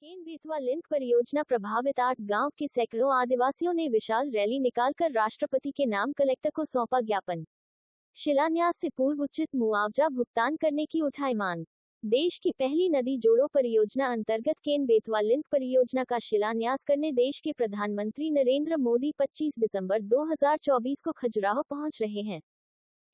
Ken Betwa link परियोजना प्रभावित 8 गांव के सैकड़ों आदिवासियों ने विशाल रैली निकालकर राष्ट्रपति के नाम कलेक्टर को सौंपा ज्ञापन। शिलान्यास से पूर्व उचित मुआवजा भुगतान करने की उठाई मांग। देश की पहली नदी जोड़ो परियोजना अंतर्गत केन-बेतवा लिंक परियोजना का शिलान्यास करने देश के प्रधानमंत्री नरेंद्र मोदी 25 दिसंबर 2024 को खजुराहो पहुंच रहे हैं।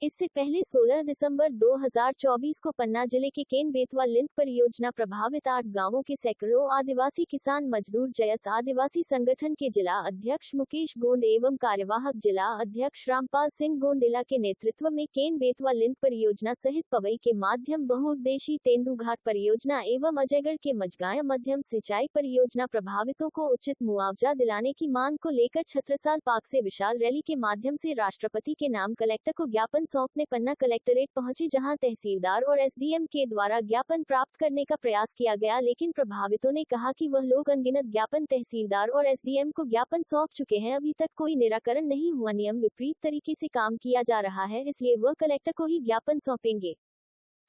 इससे पहले 16 दिसंबर 2024 को पन्ना जिले के केन-बेतवा लिंक परियोजना प्रभावित 8 गांवों के सैकड़ों आदिवासी किसान मजदूर जयस आदिवासी संगठन के जिला अध्यक्ष मुकेश गोंड एवं कार्यवाहक जिला अध्यक्ष रामपाल सिंह गोंडेला के नेतृत्व में केन-बेतवा लिंक परियोजना सहित पवई के माध्यम बहुउद्देशीय तेंदुघाट परियोजना एवं अजयगढ़ के मजगाया मध्यम सिंचाई परियोजना प्रभावितों को उचित मुआवजा दिलाने की मांग को लेकर छत्रसाल पार्क से विशाल रैली के माध्यम से राष्ट्रपति के नाम कलेक्टर को ज्ञापन सौंपने पन्ना कलेक्टरेट पहुंचे, जहां तहसीलदार और एसडीएम के द्वारा ज्ञापन प्राप्त करने का प्रयास किया गया, लेकिन प्रभावितों ने कहा कि वह लोग अनगिनत ज्ञापन तहसीलदार और एसडीएम को ज्ञापन सौंप चुके हैं, अभी तक कोई निराकरण नहीं हुआ, नियम विपरीत तरीके से काम किया जा रहा है, इसलिए वह कलेक्टर को ही ज्ञापन सौंपेंगे।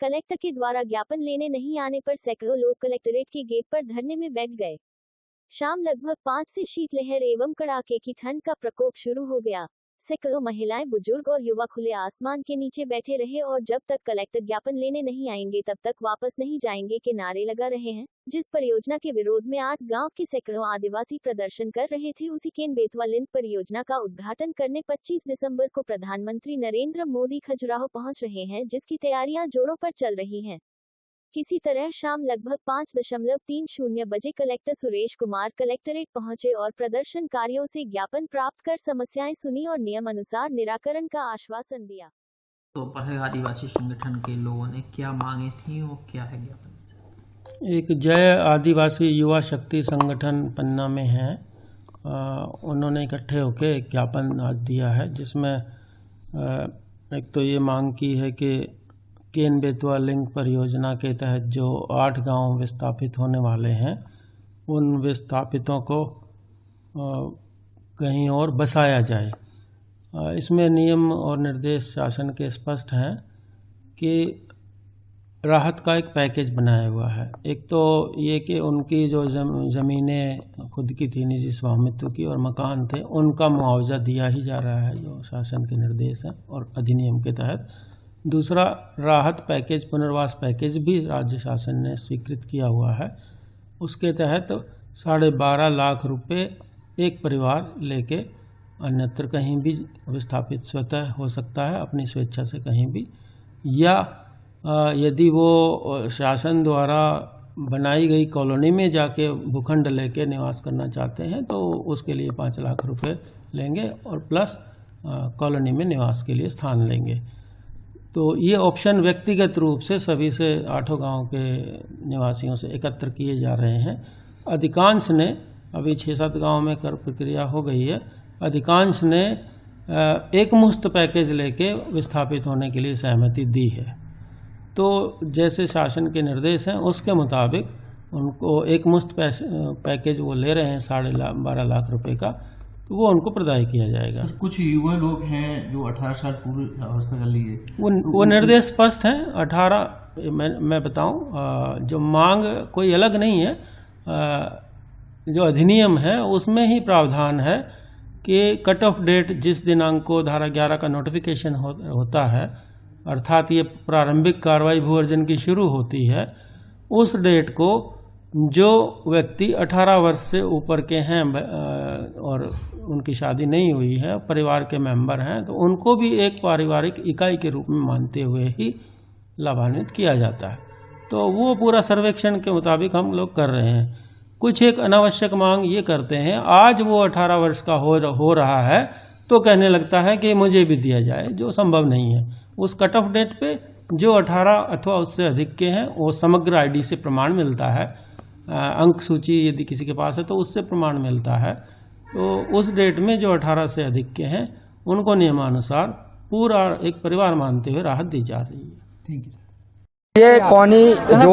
कलेक्टर के द्वारा ज्ञापन लेने नहीं आने पर सैकड़ों लोग कलेक्टरेट के गेट पर धरने में बैठ गए। शाम लगभग 5 से शीतलहर एवं कड़ाके की ठंड का प्रकोप शुरू हो गया। सैकड़ों महिलाएं, बुजुर्ग और युवा खुले आसमान के नीचे बैठे रहे और जब तक कलेक्टर ज्ञापन लेने नहीं आएंगे तब तक वापस नहीं जाएंगे के नारे लगा रहे हैं। जिस परियोजना के विरोध में 8 गांव के सैकड़ों आदिवासी प्रदर्शन कर रहे थे, उसी केन-बेतवा लिंक परियोजना का उद्घाटन करने 25 दिसंबर को प्रधानमंत्री नरेंद्र मोदी खजुराहो पहुंच रहे हैं, जिसकी तैयारियां जोरों पर चल रही हैं। किसी तरह शाम लगभग 5:30 बजे कलेक्टर सुरेश कुमार कलेक्टरेट पहुंचे और प्रदर्शनकारियों से ज्ञापन प्राप्त कर समस्याएं सुनी और नियम अनुसार निराकरण का आश्वासन दिया। तो पहले आदिवासी संगठन के लोगों ने क्या मांगे थी और क्या है ज्ञापन? एक जय आदिवासी युवा शक्ति संगठन पन्ना में है, उन्होंने इकट्ठे होकर एक ज्ञापन आज दिया है, जिसमें एक तो ये मांग की है कि केन-बेतवा लिंक परियोजना के तहत जो 8 गांव विस्थापित होने वाले हैं, उन विस्थापितों को कहीं और बसाया जाए। इसमें नियम और निर्देश शासन के स्पष्ट हैं कि राहत का एक पैकेज बनाया हुआ है। एक तो ये कि उनकी जो ज़मीनें खुद की थी, निजी स्वामित्व की, और मकान थे, उनका मुआवजा दिया ही जा रहा है, जो शासन के निर्देश हैं और अधिनियम के तहत। दूसरा, राहत पैकेज, पुनर्वास पैकेज भी राज्य शासन ने स्वीकृत किया हुआ है। उसके तहत 12.5 लाख रुपए एक परिवार लेके अन्यत्र कहीं भी विस्थापित स्वतः हो सकता है, अपनी स्वेच्छा से कहीं भी, या यदि वो शासन द्वारा बनाई गई कॉलोनी में जाके भूखंड लेके निवास करना चाहते हैं तो उसके लिए 5 लाख रुपए लेंगे और प्लस कॉलोनी में निवास के लिए स्थान लेंगे। तो ये ऑप्शन व्यक्तिगत रूप से सभी से 8 गांव के निवासियों से एकत्र किए जा रहे हैं। अधिकांश ने, अभी 6-7 गांव में कर प्रक्रिया हो गई है, अधिकांश ने एक मुश्त पैकेज लेके विस्थापित होने के लिए सहमति दी है। तो जैसे शासन के निर्देश हैं उसके मुताबिक उनको एक मुश्त पैकेज वो ले रहे हैं 12.5 लाख रुपए का, तो वो उनको प्रदाय किया जाएगा। कुछ युवा लोग हैं जो 18 साल पूरी अवस्था कर लिए, वो निर्देश स्पष्ट हैं। 18 मैं बताऊं, जो मांग कोई अलग नहीं है, जो अधिनियम है उसमें ही प्रावधान है कि कट ऑफ डेट जिस दिनांक को धारा 11 का नोटिफिकेशन होता है, अर्थात ये प्रारंभिक कार्रवाई भू अर्जन की शुरू होती है, उस डेट को जो व्यक्ति 18 वर्ष से ऊपर के हैं और उनकी शादी नहीं हुई है, परिवार के मेंबर हैं, तो उनको भी एक पारिवारिक इकाई के रूप में मानते हुए ही लाभान्वित किया जाता है। तो वो पूरा सर्वेक्षण के मुताबिक हम लोग कर रहे हैं। कुछ एक अनावश्यक मांग ये करते हैं, आज वो 18 वर्ष का हो रहा है तो कहने लगता है कि मुझे भी दिया जाए, जो संभव नहीं है। उस कट ऑफ डेट पे जो 18 अथवा उससे अधिक के हैं, वो समग्र आईडी से प्रमाण मिलता है, अंक सूची यदि किसी के पास है तो उससे प्रमाण मिलता है। तो उस डेट में जो 18 से अधिक के हैं उनको नियमानुसार पूरा एक परिवार मानते हुए राहत दी जा रही है। Thank you. ये कौनी जो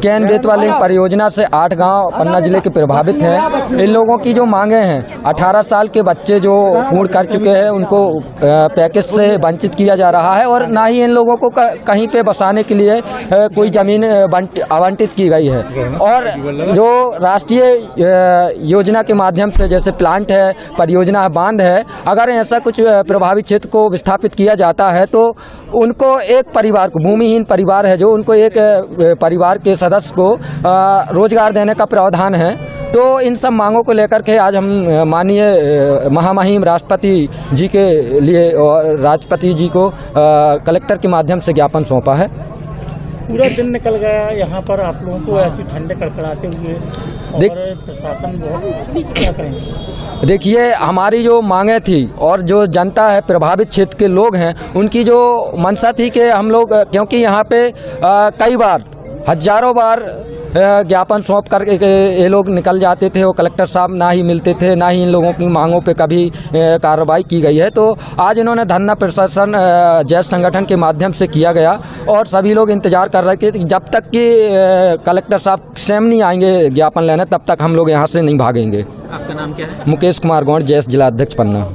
कैन बेतवा लिंक परियोजना से 8 गांव पन्ना जिले के प्रभावित हैं। इन लोगों की जो मांगे हैं, 18 साल के बच्चे जो पूर्ण कर चुके हैं उनको पैकेज से वंचित किया जा रहा है और ना ही इन लोगों को कहीं पे बसाने के लिए कोई जमीन आवंटित की गई है। और जो राष्ट्रीय योजना के माध्यम से जैसे प्लांट है, परियोजना है, बांध है, अगर ऐसा कुछ प्रभावित क्षेत्र को विस्थापित किया जाता है तो उनको एक परिवार को, भूमिहीन परिवार है जो, उनको एक परिवार के सदस्य को रोजगार देने का प्रावधान है। तो इन सब मांगों को लेकर के आज हम माननीय महामहिम राष्ट्रपति जी के लिए और राष्ट्रपति जी को कलेक्टर के माध्यम से ज्ञापन सौंपा है। पूरा दिन निकल गया यहाँ पर आप लोगों को ऐसी ठंडे कड़कड़ाते हुए, और प्रशासन बहुत क्या करेंगे? देखिए, हमारी जो मांगे थी और जो जनता है, प्रभावित क्षेत्र के लोग हैं, उनकी जो मंशा थी कि हम लोग, क्योंकि यहाँ पे कई बार, हजारों बार ज्ञापन सौंप कर ये लोग निकल जाते थे और कलेक्टर साहब ना ही मिलते थे, ना ही इन लोगों की मांगों पे कभी कार्रवाई की गई है। तो आज इन्होंने धरना प्रशासन जैस संगठन के माध्यम से किया गया और सभी लोग इंतजार कर रहे थे जब तक कि कलेक्टर साहब स्वयं नहीं आएंगे ज्ञापन लेने, तब तक हम लोग यहाँ से नहीं भागेंगे। आपका नाम क्या है? मुकेश कुमार गौड़, जैस जिला अध्यक्ष पन्ना।